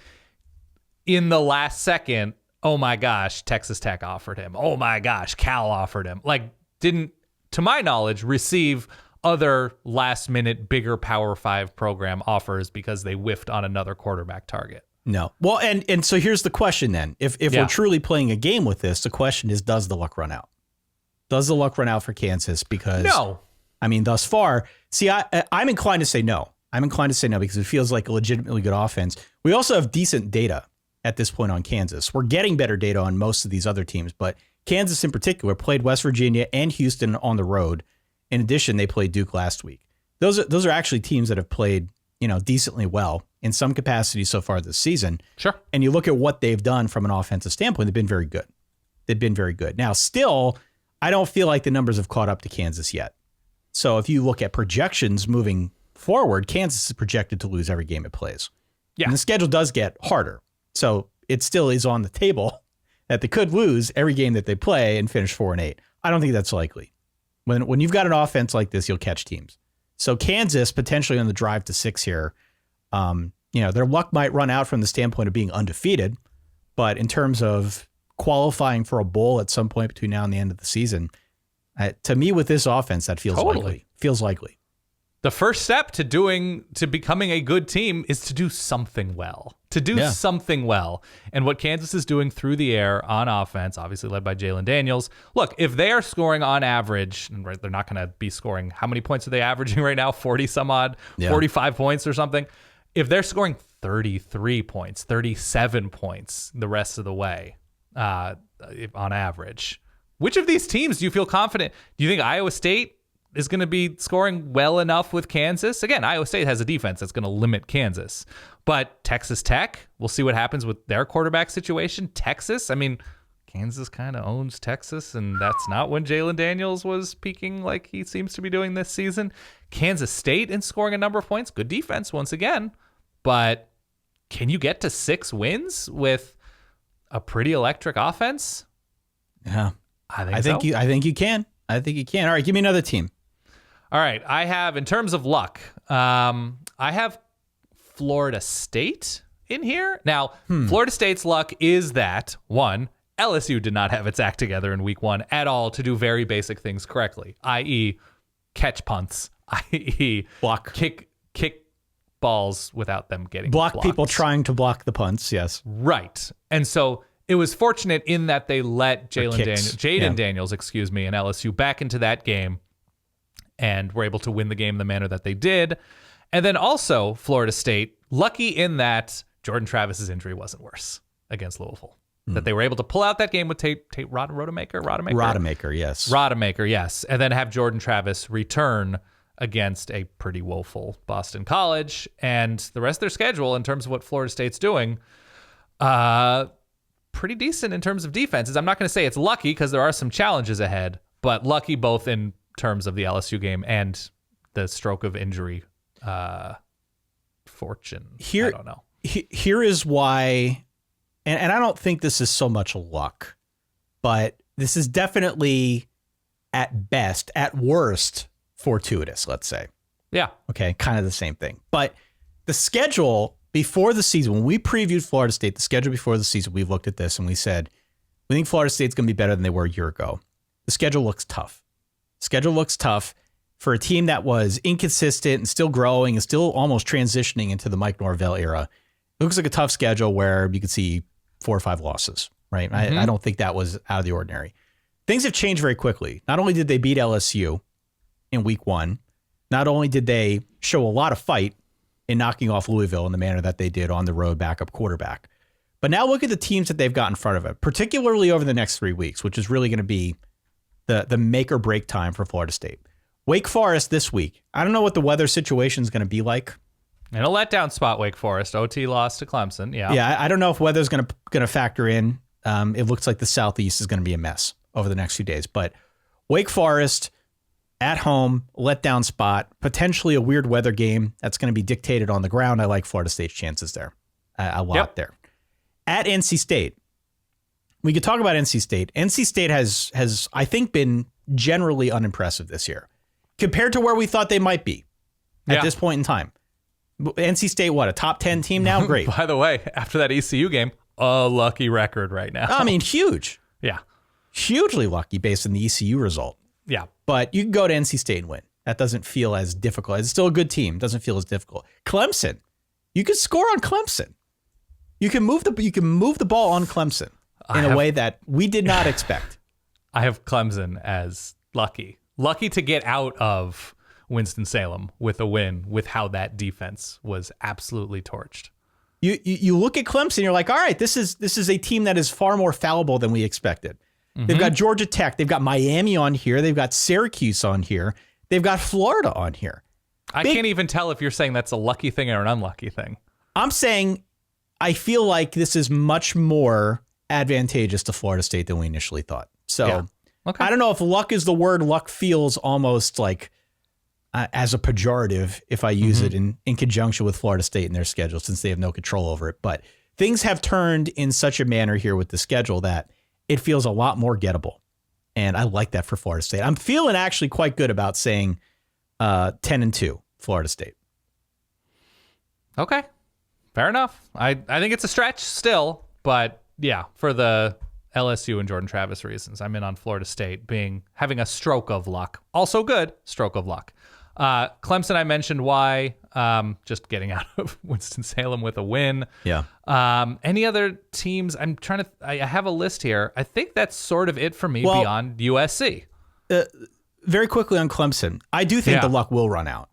in the last second, oh my gosh, Texas Tech offered him. Oh my gosh, Cal offered him. Didn't, to my knowledge, receive other last minute bigger Power 5 program offers because they whiffed on another quarterback target. No. Well, and so here's the question then. If we're truly playing a game with this, the question is, does the luck run out? Does the luck run out for Kansas? Because I mean, thus far, see, I'm inclined to say no. I'm inclined to say no because it feels like a legitimately good offense. We also have decent data at this point on Kansas. We're getting better data on most of these other teams, but Kansas in particular played West Virginia and Houston on the road. In addition, they played Duke last week. Those are actually teams that have played, decently well in some capacity so far this season. Sure. And you look at what they've done from an offensive standpoint, they've been very good. They've been very good. Now, still, I don't feel like the numbers have caught up to Kansas yet. So if you look at projections moving forward, Kansas is projected to lose every game it plays. Yeah. And the schedule does get harder. So it still is on the table that they could lose every game that they play and finish 4-8. I don't think that's likely. When you've got an offense like this, you'll catch teams. So Kansas potentially on the drive to 6 here, their luck might run out from the standpoint of being undefeated, but in terms of qualifying for a bowl at some point between now and the end of the season, to me with this offense, that feels likely. Feels likely. The first step to becoming a good team is to do something well. Something well. And what Kansas is doing through the air on offense, obviously led by Jalen Daniels. Look, if they are scoring on average, and they're not going to be scoring, how many points are they averaging right now? 40 some odd, 45 points or something. If they're scoring 33 points, 37 points the rest of the way on average, which of these teams do you feel confident? Do you think Iowa State is going to be scoring well enough with Kansas? Again, Iowa State has a defense that's going to limit Kansas. But Texas Tech, we'll see what happens with their quarterback situation. Texas, I mean, Kansas kind of owns Texas, and that's not when Jalen Daniels was peaking like he seems to be doing this season. Kansas State in scoring a number of points. Good defense once again. But can you get to 6 wins with a pretty electric offense? Yeah. I think so. I think you can. I think you can. All right, give me another team. All right, I have, in terms of luck, I have Florida State in here. Now, Florida State's luck is that, one, LSU did not have its act together in week 1 at all to do very basic things correctly, i.e. catch punts, i.e. kick balls without them getting blocked. Blocked. People trying to block the punts, yes. Right. And so it was fortunate in that they let Jaden Daniels, and LSU back into that game and were able to win the game in the manner that they did. And then also Florida State, lucky in that Jordan Travis's injury wasn't worse against Louisville. That they were able to pull out that game with Rodemaker, yes. Rodemaker, yes. And then have Jordan Travis return against a pretty woeful Boston College. And the rest of their schedule, in terms of what Florida State's doing, pretty decent in terms of defenses. I'm not going to say it's lucky because there are some challenges ahead, but lucky both in terms of the LSU game and the stroke of injury fortune. I don't know. Here is why, and I don't think this is so much luck, but this is definitely at best, at worst, fortuitous, let's say. Yeah. Okay, kind of the same thing. But the schedule before the season, when we previewed Florida State, the schedule before the season, we looked at this and we said, we think Florida State's going to be better than they were a year ago. The schedule looks tough. Schedule looks tough for a team that was inconsistent and still growing and still almost transitioning into the Mike Norvell era. It looks like a tough schedule where you could see 4 or 5 losses, right? Mm-hmm. I don't think that was out of the ordinary. Things have changed very quickly. Not only did they beat LSU in week 1, not only did they show a lot of fight in knocking off Louisville in the manner that they did on the road backup quarterback, but now look at the teams that they've got in front of it, particularly over the next 3 weeks, which is really going to be the make or break time for Florida State. Wake Forest this week. I don't know what the weather situation is going to be like. And a letdown spot, Wake Forest. OT lost to Clemson. Yeah. I don't know if weather's going to factor in. It looks like the Southeast is going to be a mess over the next few days. But Wake Forest at home, letdown spot, potentially a weird weather game that's going to be dictated on the ground. I like Florida State's chances there. A lot there. At NC State. We could talk about NC State. NC State has I think, been generally unimpressive this year compared to where we thought they might be at this point in time. NC State, what, a top 10 team now? Great. By the way, after that ECU game, a lucky record right now. I mean, huge. Yeah. Hugely lucky based on the ECU result. Yeah. But you can go to NC State and win. That doesn't feel as difficult. It's still a good team. Doesn't feel as difficult. Clemson. You can score on Clemson. You can move the ball on Clemson in a way that we did not expect. I have Clemson as lucky. Lucky to get out of Winston-Salem with a win with how that defense was absolutely torched. You look at Clemson, you're like, all right, this is a team that is far more fallible than we expected. Mm-hmm. They've got Georgia Tech, they've got Miami on here, they've got Syracuse on here, they've got Florida on here. I can't even tell if you're saying that's a lucky thing or an unlucky thing. I'm saying I feel like this is much more advantageous to Florida State than we initially thought. So I don't know if luck is the word. Luck feels almost like as a pejorative if I use it in conjunction with Florida State and their schedule, since they have no control over it. But things have turned in such a manner here with the schedule that it feels a lot more gettable. And I like that for Florida State. I'm feeling actually quite good about saying 10-2 Florida State. Okay. Fair enough. I think it's a stretch still, but yeah, for the LSU and Jordan Travis reasons, I'm in on Florida State having a stroke of luck. Also good, stroke of luck. Clemson, I mentioned why, just getting out of Winston-Salem with a win. Yeah. Any other teams? I have a list here. I think that's sort of it for me beyond USC. Very quickly on Clemson, I do think the luck will run out.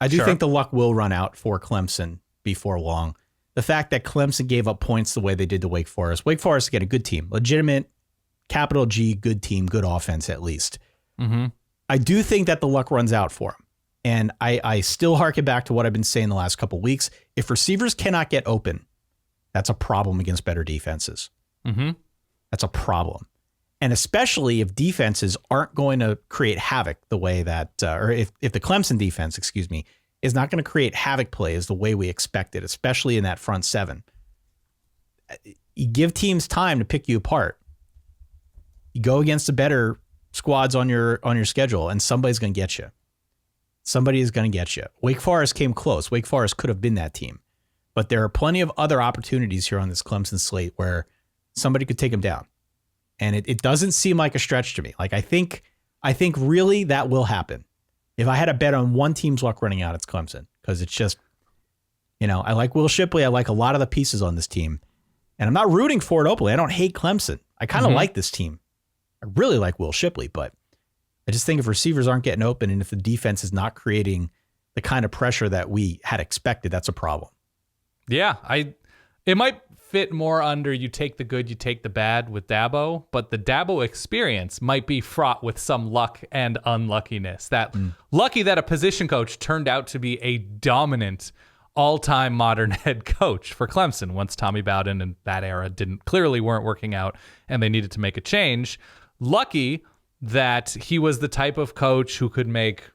I do think the luck will run out for Clemson before long. The fact that Clemson gave up points the way they did to Wake Forest. Wake Forest, again, a good team. Legitimate, capital G, good team, good offense at least. Mm-hmm. I do think that the luck runs out for them. And I still harken back to what I've been saying the last couple of weeks. If receivers cannot get open, that's a problem against better defenses. Mm-hmm. That's a problem. And especially if defenses aren't going to create havoc the way that, or if the Clemson defense, is not going to create havoc plays the way we expected, especially in that front seven. You give teams time to pick you apart. You go against the better squads on your schedule, and somebody's going to get you. Somebody is going to get you. Wake Forest came close. Wake Forest could have been that team. But there are plenty of other opportunities here on this Clemson slate where somebody could take them down. And it doesn't seem like a stretch to me. Like I think really that will happen. If I had a bet on one team's luck running out, it's Clemson, because it's just, I like Will Shipley. I like a lot of the pieces on this team, and I'm not rooting for it openly. I don't hate Clemson. I kind of like this team. I really like Will Shipley, but I just think if receivers aren't getting open and if the defense is not creating the kind of pressure that we had expected, that's a problem. Yeah, it might fit more under you take the good, you take the bad with Dabo, but the Dabo experience might be fraught with some luck and unluckiness. Lucky that a position coach turned out to be a dominant all-time modern head coach for Clemson once Tommy Bowden and that era clearly weren't working out and they needed to make a change. Lucky that he was the type of coach who could make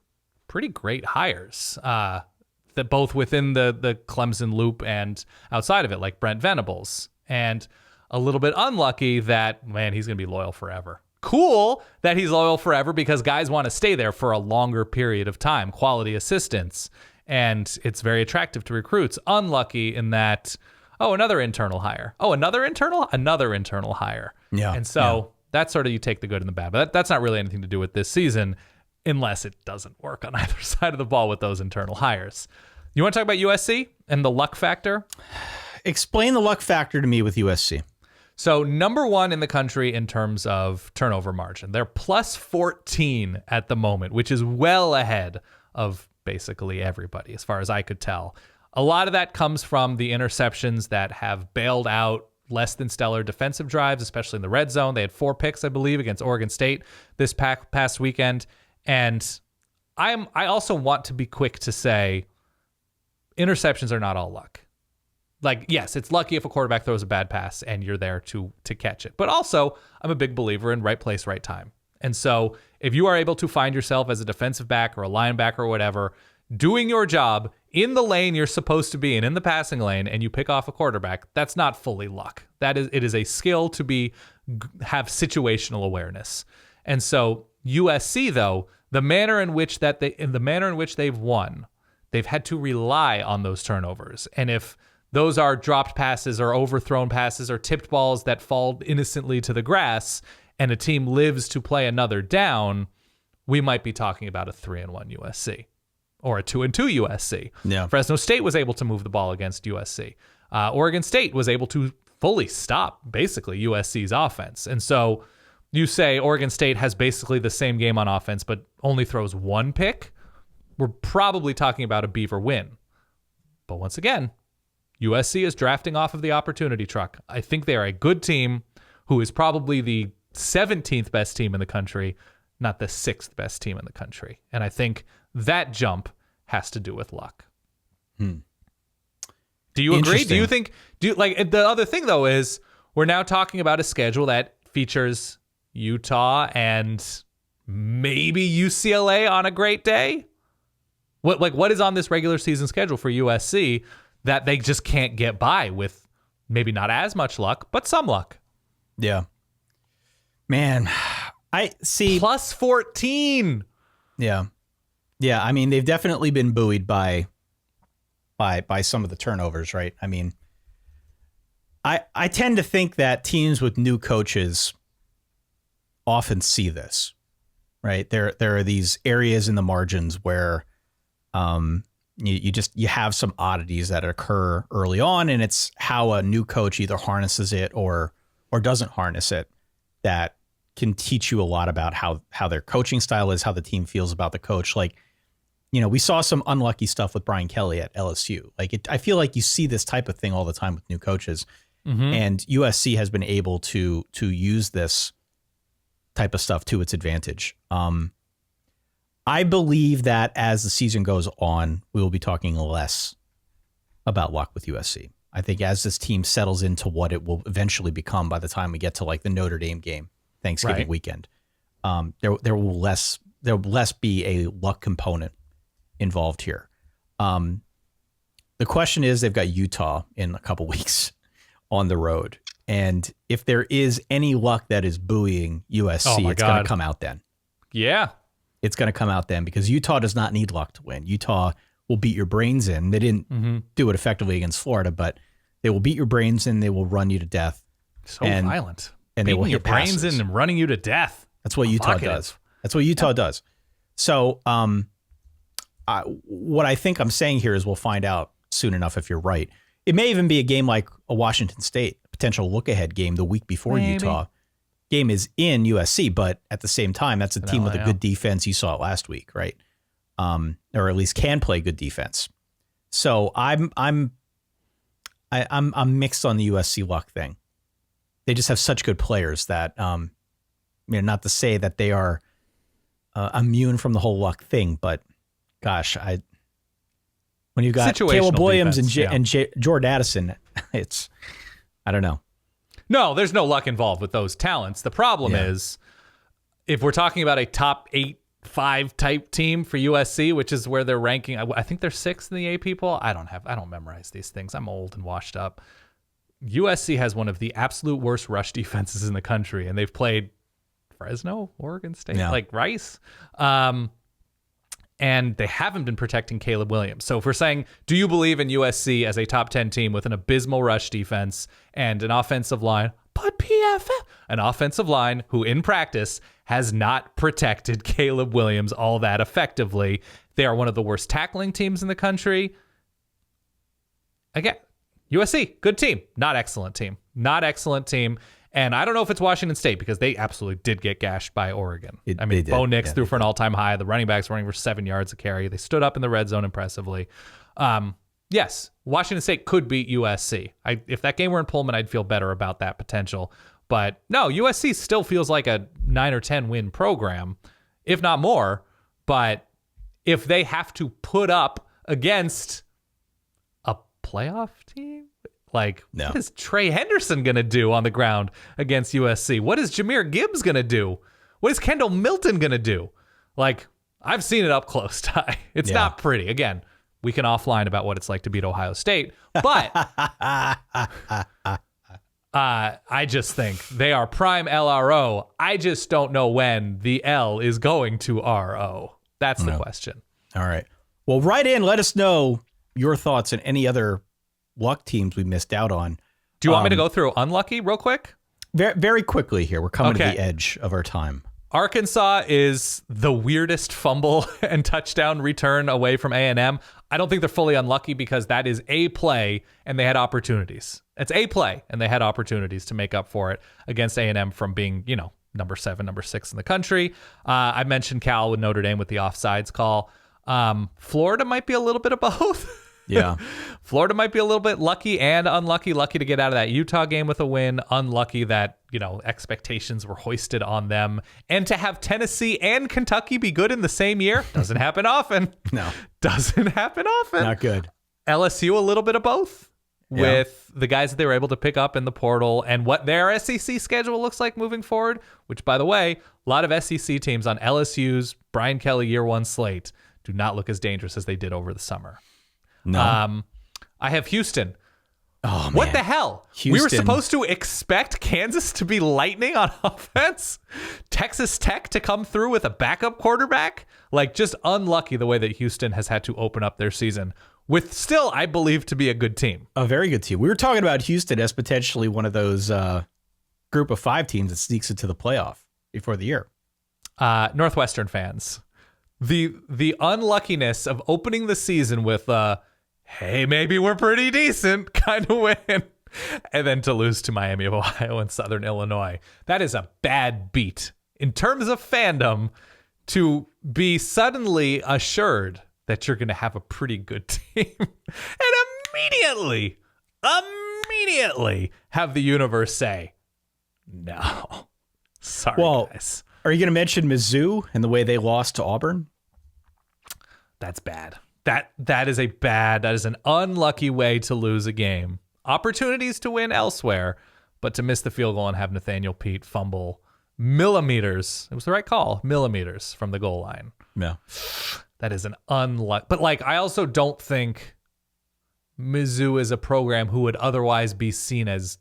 pretty great hires, that both within the Clemson loop and outside of it, like Brent Venables. And a little bit unlucky that, man, he's going to be loyal forever. Cool that he's loyal forever because guys want to stay there for a longer period of time, quality assistance. And it's very attractive to recruits. Unlucky in that, another internal hire. Another internal hire. Yeah. And so that's sort of you take the good and the bad. But that's not really anything to do with this season unless it doesn't work on either side of the ball with those internal hires. You want to talk about USC and the luck factor? Explain the luck factor to me with USC. So number one in the country in terms of turnover margin. They're plus 14 at the moment, which is well ahead of basically everybody, as far as I could tell. A lot of that comes from the interceptions that have bailed out less than stellar defensive drives, especially in the red zone. They had 4 picks, I believe, against Oregon State this past weekend. And I also want to be quick to say interceptions are not all luck. Like, yes, it's lucky if a quarterback throws a bad pass and you're there to catch it. But also, I'm a big believer in right place, right time. And so if you are able to find yourself as a defensive back or a linebacker or whatever, doing your job in the lane you're supposed to be in the passing lane, and you pick off a quarterback, that's not fully luck. It is a skill to have situational awareness. And so USC, though, the manner in which they've won, they've had to rely on those turnovers. And if those are dropped passes or overthrown passes or tipped balls that fall innocently to the grass, and a team lives to play another down, we might be talking about a 3-1 USC or a 2-2 USC. Yeah. Fresno State was able to move the ball against USC. Oregon State was able to fully stop basically USC's offense. And so you say Oregon State has basically the same game on offense, but only throws 1 pick. We're probably talking about a Beaver win. But once again, USC is drafting off of the opportunity truck. I think they are a good team who is probably the 17th best team in the country, not the 6th best team in the country. And I think that jump has to do with luck. Do you agree? Do you think, the other thing though is we're now talking about a schedule that features Utah and maybe UCLA on a great day. What is on this regular season schedule for USC that they just can't get by with maybe not as much luck, but some luck? Yeah. Man, I see. Plus 14. Yeah. Yeah. I mean, they've definitely been buoyed by some of the turnovers, right? I mean, I tend to think that teams with new coaches often see this, right? There are these areas in the margins where you have some oddities that occur early on, and it's how a new coach either harnesses it or doesn't harness it that can teach you a lot about how their coaching style is, how the team feels about the coach. Like, we saw some unlucky stuff with Brian Kelly at LSU. I feel like you see this type of thing all the time with new coaches, and USC has been able to use this type of stuff to its advantage. I believe that as the season goes on, we will be talking less about luck with USC. I think as this team settles into what it will eventually become by the time we get to the Notre Dame game, Thanksgiving weekend, there will less be a luck component involved here. The question is, they've got Utah in a couple weeks on the road, and if there is any luck that is buoying USC, it's going to come out then. Yeah. It's going to come out then because Utah does not need luck to win. Utah will beat your brains in. They didn't do it effectively against Florida, but they will beat your brains in. They will run you to death. So violent. and they will Beating your hit brains passes. in and running you to death. That's what Utah does. That's what Utah does. So, what I think I'm saying here is we'll find out soon enough if you're right. It may even be a game like a Washington State, a potential look-ahead game the week before Utah. Game is in USC, but at the same time, that's a team with a good defense. You saw it last week, right? Or at least can play good defense. So I'm mixed on the USC luck thing. They just have such good players that, not to say that they are immune from the whole luck thing, but gosh, when you got Caleb Williams and Jordan Addison, I don't know. No, there's no luck involved with those talents. The problem is, if we're talking about a top 8-5 type team for USC, which is where they're ranking, I think they're 6th in the AP poll. I don't memorize these things. I'm old and washed up. USC has one of the absolute worst rush defenses in the country, and they've played Fresno, Oregon State, like Rice. And they haven't been protecting Caleb Williams. So if we're saying, do you believe in USC as a top 10 team with an abysmal rush defense and an offensive line, but PFF, an offensive line who in practice has not protected Caleb Williams all that effectively? They are one of the worst tackling teams in the country. Again, USC, good team, not excellent team. And I don't know if it's Washington State because they absolutely did get gashed by Oregon. Bo Nix threw for an all-time high. The running backs running for 7 yards a carry. They stood up in the red zone impressively. Yes, Washington State could beat USC. If that game were in Pullman, I'd feel better about that potential. But no, USC still feels like a 9 or 10 win program, if not more. But if they have to put up against a playoff team, what is Trey Henderson going to do on the ground against USC? What is Jahmyr Gibbs going to do? What is Kendall Milton going to do? I've seen it up close, Ty. It's not pretty. Again, we can offline about what it's like to beat Ohio State, but I just think they are prime LRO. I just don't know when the L is going to RO. That's the question. All right. Well, write in. Let us know your thoughts and any other luck teams we missed out on. Do you want me to go through unlucky real quick? Very, very quickly here. We're coming to the edge of our time. Arkansas is the weirdest fumble and touchdown return away from A&M. I don't think they're fully unlucky because that is a play and they had opportunities. It's a play and they had opportunities to make up for it against A&M from being, number 7, number 6 in the country. I mentioned Cal with Notre Dame with the offsides call. Florida might be a little bit of both. Yeah. Florida might be a little bit lucky and unlucky. Lucky to get out of that Utah game with a win. Unlucky that, expectations were hoisted on them. And to have Tennessee and Kentucky be good in the same year doesn't happen often. No. Doesn't happen often. Not good. LSU, a little bit of both with the guys that they were able to pick up in the portal and what their SEC schedule looks like moving forward, which, by the way, a lot of SEC teams on LSU's Brian Kelly year 1 slate do not look as dangerous as they did over the summer. No. I have Houston. Oh, man. What the hell? Houston. We were supposed to expect Kansas to be lightning on offense? Texas Tech to come through with a backup quarterback? Just unlucky the way that Houston has had to open up their season with still, I believe, to be a good team. A very good team. We were talking about Houston as potentially one of those group of 5 teams that sneaks into the playoff before the year. Northwestern fans. The unluckiness of opening the season with hey, maybe we're pretty decent kind of win, and then to lose to Miami of Ohio and Southern Illinois. That is a bad beat in terms of fandom to be suddenly assured that you're going to have a pretty good team and immediately have the universe say, no, sorry, guys. Are you going to mention Mizzou and the way they lost to Auburn? That's bad. That is an unlucky way to lose a game. Opportunities to win elsewhere, but to miss the field goal and have Nathaniel Pete fumble millimeters. It was the right call, millimeters from the goal line. Yeah. That is an unlucky. But I also don't think Mizzou is a program who would otherwise be seen as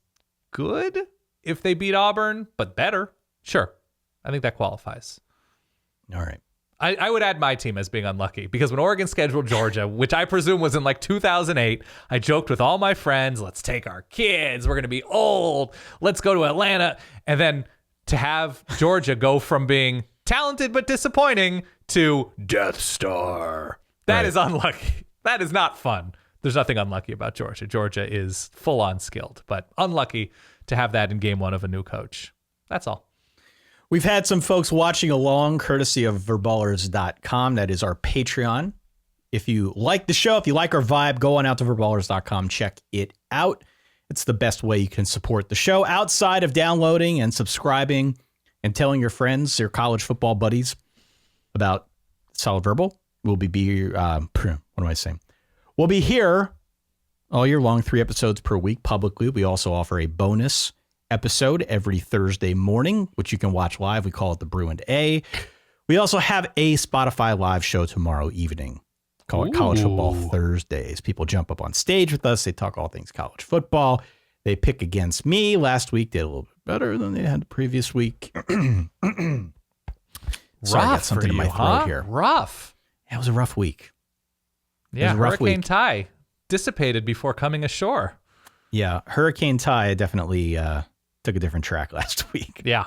good if they beat Auburn, but better. Sure. I think that qualifies. All right. I would add my team as being unlucky because when Oregon scheduled Georgia, which I presume was in like 2008, I joked with all my friends, let's take our kids. We're going to be old. Let's go to Atlanta. And then to have Georgia go from being talented but disappointing to Death Star. That is unlucky. That is not fun. There's nothing unlucky about Georgia. Georgia is full on skilled, but unlucky to have that in game one of a new coach. That's all. We've had some folks watching along courtesy of verballers.com. That is our Patreon. If you like the show, if you like our vibe, go on out to verballers.com. Check it out. It's the best way you can support the show outside of downloading and subscribing and telling your friends, your college football buddies about Solid Verbal. We'll be We'll be here all year long, 3 episodes per week publicly. We also offer a bonus episode every Thursday morning, which you can watch live. We call it the Brew and A. We also have a Spotify live show tomorrow evening. Call it College Football Thursdays. People jump up on stage with us. They talk all things college football. They pick against me. Last week did a little bit better than they had the previous week. Sorry, I got something in my throat here. Rough. Yeah, it was a rough week. Yeah, Hurricane Ty dissipated before coming ashore. Yeah, Hurricane Ty definitely took a different track last week. Yeah.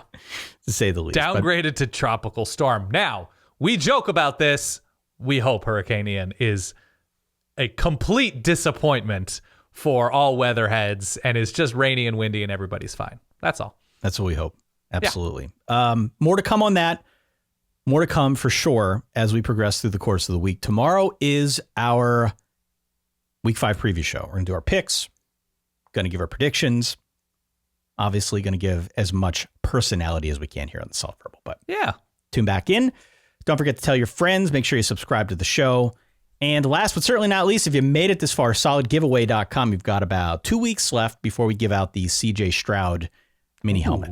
To say the least. Downgraded to tropical storm. Now, we joke about this. We hope Hurricane Ian is a complete disappointment for all weatherheads and is just rainy and windy and everybody's fine. That's all. That's what we hope. Absolutely. Yeah. More to come on that. More to come for sure as we progress through the course of the week. Tomorrow is our Week 5 preview show. We're going to do our picks. Going to give our predictions. Obviously going to give as much personality as we can here on the Solid Verbal. But yeah, tune back in. Don't forget to tell your friends. Make sure you subscribe to the show. And last but certainly not least, if you made it this far, solidgiveaway.com. We've got about 2 weeks left before we give out the CJ Stroud mini helmet.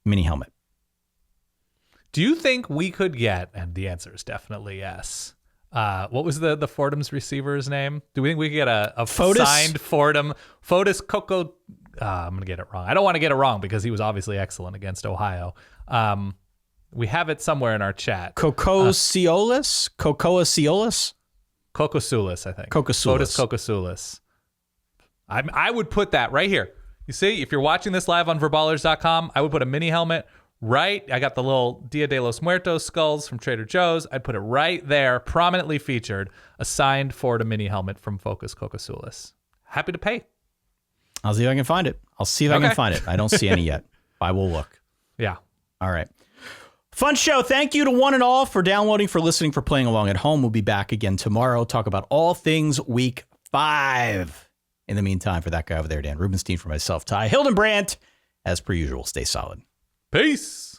Mini helmet. Do you think we could get, and the answer is definitely yes. What was the Fordham's receiver's name? Do we think we could get a signed Fordham? Fotis Coco. I'm going to get it wrong. I don't want to get it wrong because he was obviously excellent against Ohio. We have it somewhere in our chat. Cocosulis? Cocosulis, I think. Cocosulis. Fotis Cocosulis. I would put that right here. You see, if you're watching this live on verballers.com, I would put a mini helmet right. I got the little Dia de los Muertos skulls from Trader Joe's. I'd put it right there, prominently featured, a signed Fordham mini helmet from Fotis Cocosulis. Happy to pay. I'll see if I can find it. I can find it. I don't see any yet. I will look. Yeah. All right. Fun show. Thank you to one and all for downloading, for listening, for playing along at home. We'll be back again tomorrow. Talk about all things Week 5. In the meantime, for that guy over there, Dan Rubenstein, for myself, Ty Hildenbrandt, as per usual, stay solid. Peace.